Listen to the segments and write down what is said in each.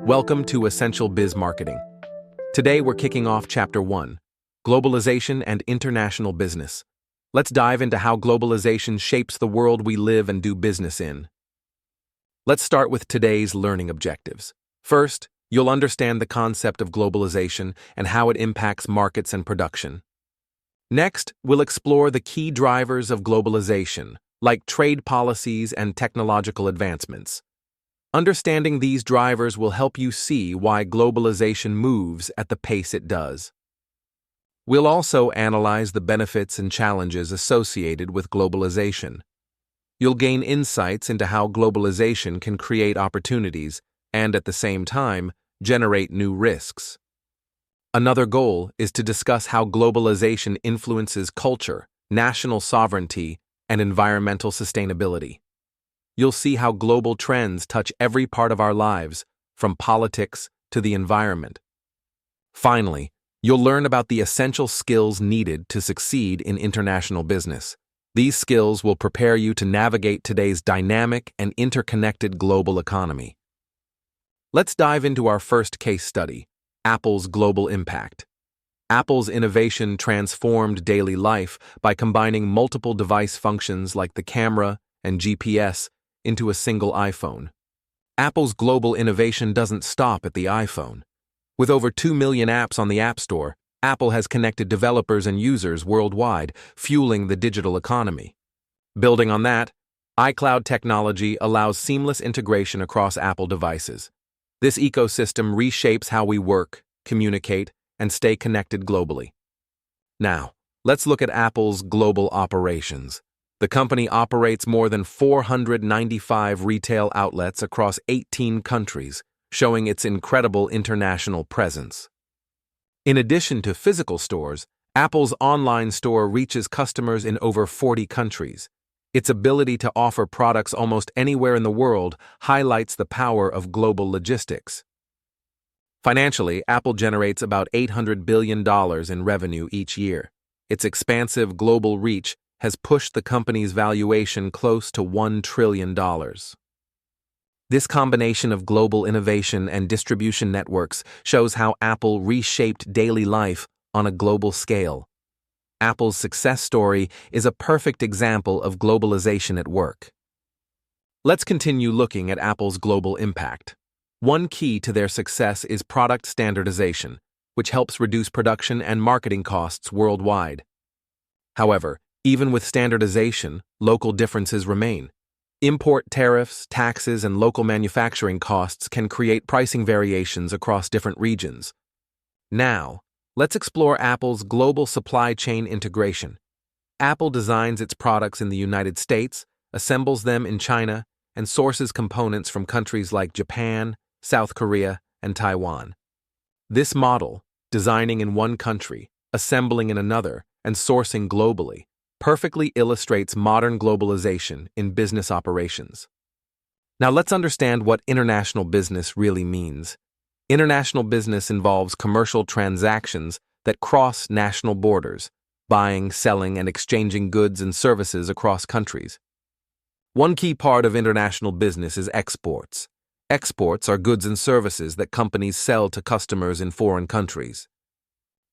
Welcome to Essential Biz Marketing. Today we're kicking off Chapter 1, Globalization and International Business. Let's dive into how globalization shapes the world we live and do business in. Let's start with today's learning objectives. First, you'll understand the concept of globalization and how it impacts markets and production. Next, we'll explore the key drivers of globalization, like trade policies and technological advancements. Understanding these drivers will help you see why globalization moves at the pace it does. We'll also analyze the benefits and challenges associated with globalization. You'll gain insights into how globalization can create opportunities and, at the same time, generate new risks. Another goal is to discuss how globalization influences culture, national sovereignty, and environmental sustainability. You'll see how global trends touch every part of our lives, from politics to the environment. Finally, you'll learn about the essential skills needed to succeed in international business. These skills will prepare you to navigate today's dynamic and interconnected global economy. Let's dive into our first case study, Apple's global impact. Apple's innovation transformed daily life by combining multiple device functions like the camera and GPS into a single iPhone. Apple's global innovation doesn't stop at the iPhone. With over 2 million apps on the App Store, Apple has connected developers and users worldwide, fueling the digital economy. Building on that, iCloud technology allows seamless integration across Apple devices. This ecosystem reshapes how we work, communicate, and stay connected globally. Now, let's look at Apple's global operations. The company operates more than 495 retail outlets across 18 countries, showing its incredible international presence. In addition to physical stores, Apple's online store reaches customers in over 40 countries. Its ability to offer products almost anywhere in the world highlights the power of global logistics. Financially, Apple generates about $800 billion in revenue each year. Its expansive global reach has pushed the company's valuation close to $1 trillion. This combination of global innovation and distribution networks shows how Apple reshaped daily life on a global scale. Apple's success story is a perfect example of globalization at work. Let's continue looking at Apple's global impact. One key to their success is product standardization, which helps reduce production and marketing costs worldwide. However, even with standardization, local differences remain. Import tariffs, taxes, and local manufacturing costs can create pricing variations across different regions. Now, let's explore Apple's global supply chain integration. Apple designs its products in the United States, assembles them in China, and sources components from countries like Japan, South Korea, and Taiwan. This model, designing in one country, assembling in another, and sourcing globally, perfectly illustrates modern globalization in business operations. Now let's understand what international business really means. International business involves commercial transactions that cross national borders, buying, selling, and exchanging goods and services across countries. One key part of international business is exports. Exports are goods and services that companies sell to customers in foreign countries.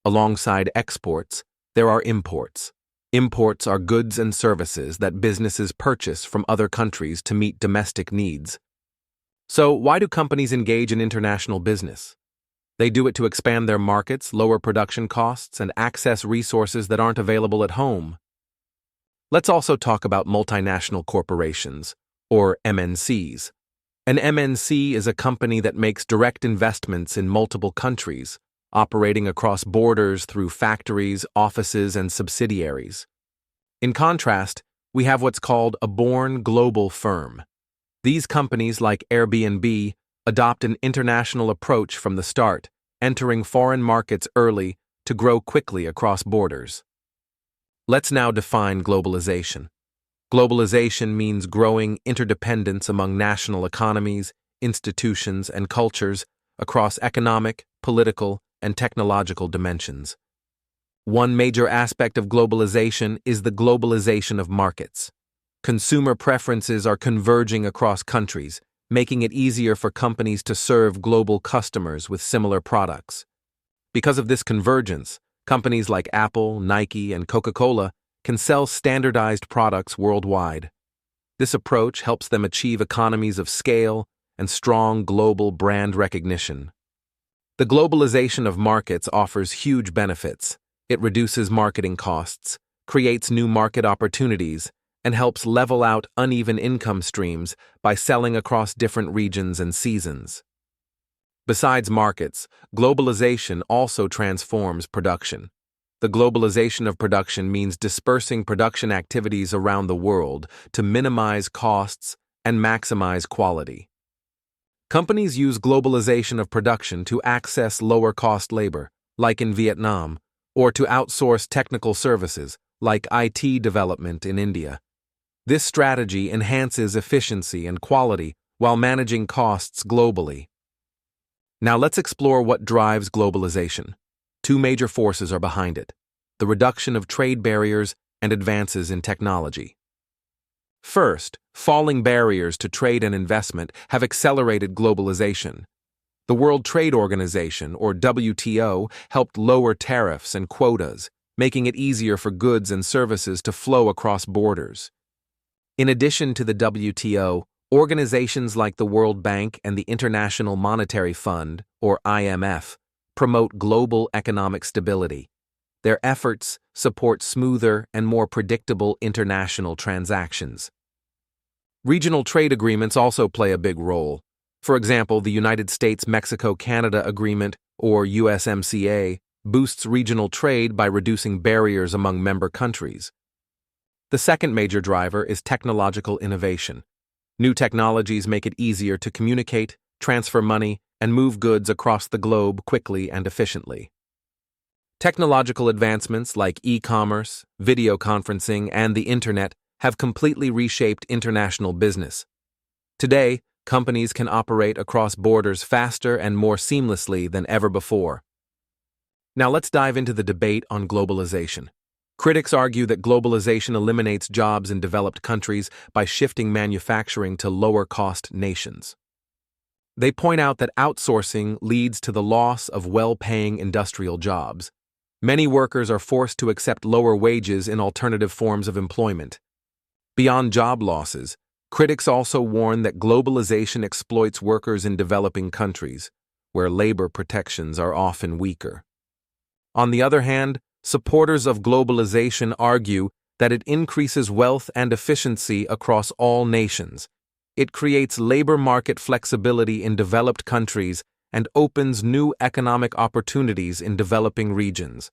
Alongside exports, there are imports. Imports are goods and services that businesses purchase from other countries to meet domestic needs. So, why do companies engage in international business? They do it to expand their markets, lower production costs, and access resources that aren't available at home. Let's also talk about multinational corporations, or MNCs. An MNC is a company that makes direct investments in multiple countries, operating across borders through factories, offices, and subsidiaries. In contrast, we have what's called a born global firm. These companies, like Airbnb, adopt an international approach from the start, entering foreign markets early to grow quickly across borders. Let's now define globalization. Globalization means growing interdependence among national economies, institutions, and cultures across economic, political, and technological dimensions. One major aspect of globalization is the globalization of markets. Consumer preferences are converging across countries, making it easier for companies to serve global customers with similar products. Because of this convergence, companies like Apple, Nike, and Coca-Cola can sell standardized products worldwide. This approach helps them achieve economies of scale and strong global brand recognition. The globalization of markets offers huge benefits. It reduces marketing costs, creates new market opportunities, and helps level out uneven income streams by selling across different regions and seasons. Besides markets, globalization also transforms production. The globalization of production means dispersing production activities around the world to minimize costs and maximize quality. Companies use globalization of production to access lower-cost labor, like in Vietnam, or to outsource technical services, like IT development in India. This strategy enhances efficiency and quality while managing costs globally. Now let's explore what drives globalization. Two major forces are behind it: the reduction of trade barriers and advances in technology. First, falling barriers to trade and investment have accelerated globalization. The World Trade Organization, or WTO, helped lower tariffs and quotas, making it easier for goods and services to flow across borders. In addition to the WTO, organizations like the World Bank and the International Monetary Fund, or IMF, promote global economic stability. Their efforts support smoother and more predictable international transactions. Regional trade agreements also play a big role. For example, the United States-Mexico-Canada Agreement, or USMCA, boosts regional trade by reducing barriers among member countries. The second major driver is technological innovation. New technologies make it easier to communicate, transfer money, and move goods across the globe quickly and efficiently. Technological advancements like e-commerce, video conferencing, and the internet have completely reshaped international business. Today, companies can operate across borders faster and more seamlessly than ever before. Now let's dive into the debate on globalization. Critics argue that globalization eliminates jobs in developed countries by shifting manufacturing to lower-cost nations. They point out that outsourcing leads to the loss of well-paying industrial jobs. Many workers are forced to accept lower wages in alternative forms of employment. Beyond job losses, critics also warn that globalization exploits workers in developing countries, where labor protections are often weaker. On the other hand, supporters of globalization argue that it increases wealth and efficiency across all nations. It creates labor market flexibility in developed countries and opens new economic opportunities in developing regions.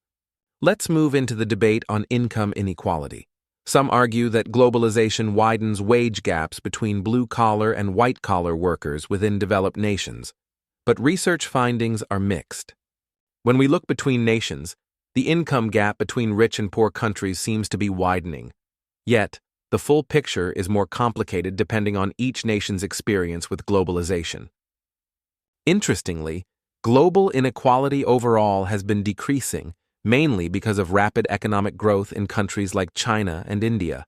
Let's move into the debate on income inequality. Some argue that globalization widens wage gaps between blue-collar and white-collar workers within developed nations, but research findings are mixed. When we look between nations, the income gap between rich and poor countries seems to be widening. Yet, the full picture is more complicated depending on each nation's experience with globalization. Interestingly, global inequality overall has been decreasing, mainly because of rapid economic growth in countries like China and India.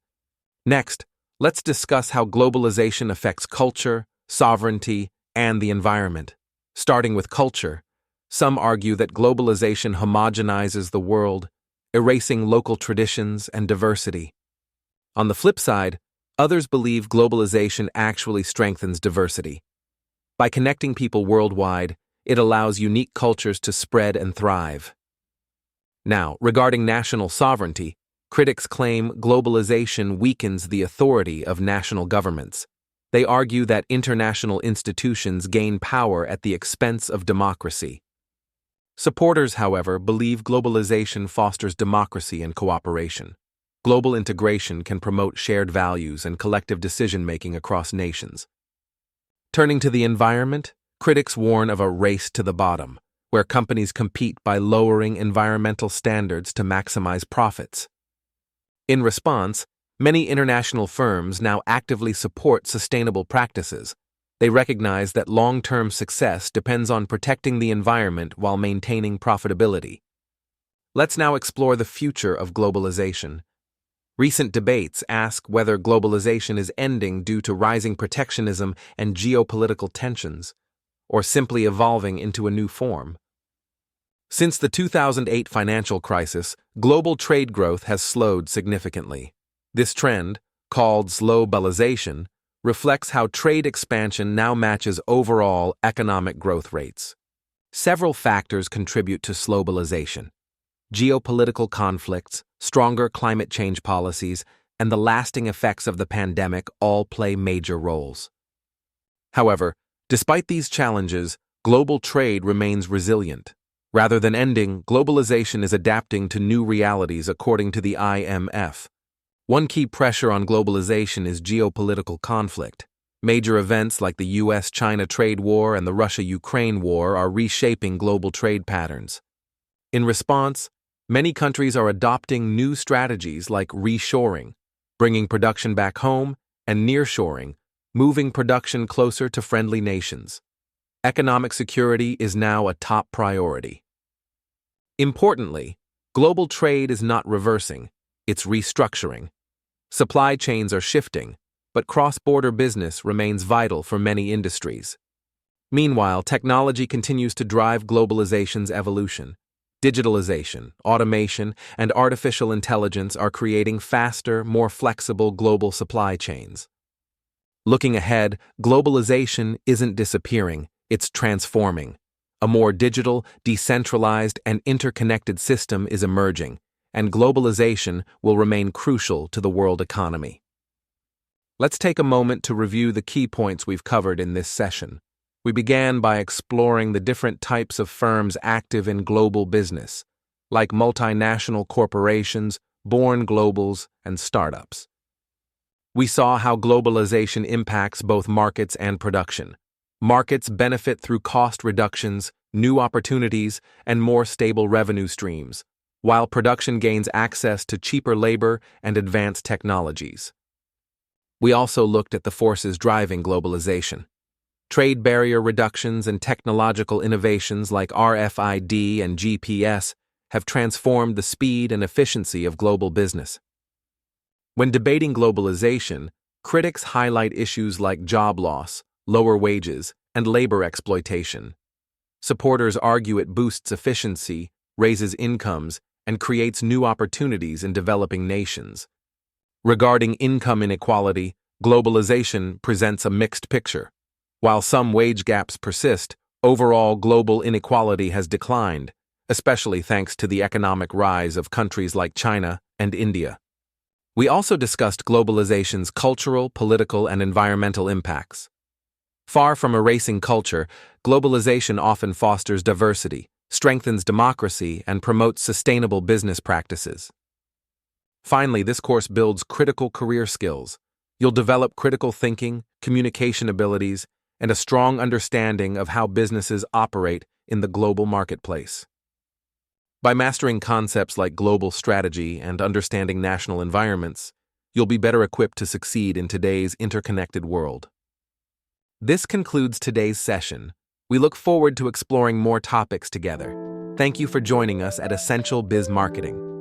Next, let's discuss how globalization affects culture, sovereignty, and the environment. Starting with culture, some argue that globalization homogenizes the world, erasing local traditions and diversity. On the flip side, others believe globalization actually strengthens diversity. By connecting people worldwide, it allows unique cultures to spread and thrive. Now, regarding national sovereignty, critics claim globalization weakens the authority of national governments. They argue that international institutions gain power at the expense of democracy. Supporters, however, believe globalization fosters democracy and cooperation. Global integration can promote shared values and collective decision-making across nations. Turning to the environment, critics warn of a race to the bottom, where companies compete by lowering environmental standards to maximize profits. In response, many international firms now actively support sustainable practices. They recognize that long-term success depends on protecting the environment while maintaining profitability. Let's now explore the future of globalization. Recent debates ask whether globalization is ending due to rising protectionism and geopolitical tensions, or simply evolving into a new form. Since the 2008 financial crisis, global trade growth has slowed significantly. This trend, called Globalization, reflects how trade expansion now matches overall economic growth rates. Several factors contribute to globalization. Geopolitical conflicts, stronger climate change policies, and the lasting effects of the pandemic all play major roles. However, despite these challenges, global trade remains resilient. Rather than ending, globalization is adapting to new realities according to the IMF. One key pressure on globalization is geopolitical conflict. Major events like the US-China trade war and the Russia-Ukraine war are reshaping global trade patterns. In response, many countries are adopting new strategies like reshoring, bringing production back home, and nearshoring, moving production closer to friendly nations. Economic security is now a top priority. Importantly, global trade is not reversing, it's restructuring. Supply chains are shifting, but cross-border business remains vital for many industries. Meanwhile, technology continues to drive globalization's evolution. Digitalization, automation, and artificial intelligence are creating faster, more flexible global supply chains. Looking ahead, globalization isn't disappearing, it's transforming. A more digital, decentralized, and interconnected system is emerging, and globalization will remain crucial to the world economy. Let's take a moment to review the key points we've covered in this session. We began by exploring the different types of firms active in global business, like multinational corporations, born globals, and startups. We saw how globalization impacts both markets and production. Markets benefit through cost reductions, new opportunities, and more stable revenue streams, while production gains access to cheaper labor and advanced technologies. We also looked at the forces driving globalization. Trade barrier reductions and technological innovations like RFID and GPS have transformed the speed and efficiency of global business. When debating globalization, critics highlight issues like job loss, lower wages, and labor exploitation. Supporters argue it boosts efficiency, raises incomes, and creates new opportunities in developing nations. Regarding income inequality, globalization presents a mixed picture. While some wage gaps persist, overall global inequality has declined, especially thanks to the economic rise of countries like China and India. We also discussed globalization's cultural, political, and environmental impacts. Far from erasing culture, globalization often fosters diversity, strengthens democracy, and promotes sustainable business practices. Finally, this course builds critical career skills. You'll develop critical thinking, communication abilities, and a strong understanding of how businesses operate in the global marketplace. By mastering concepts like global strategy and understanding national environments, you'll be better equipped to succeed in today's interconnected world. This concludes today's session. We look forward to exploring more topics together. Thank you for joining us at Essential Biz Marketing.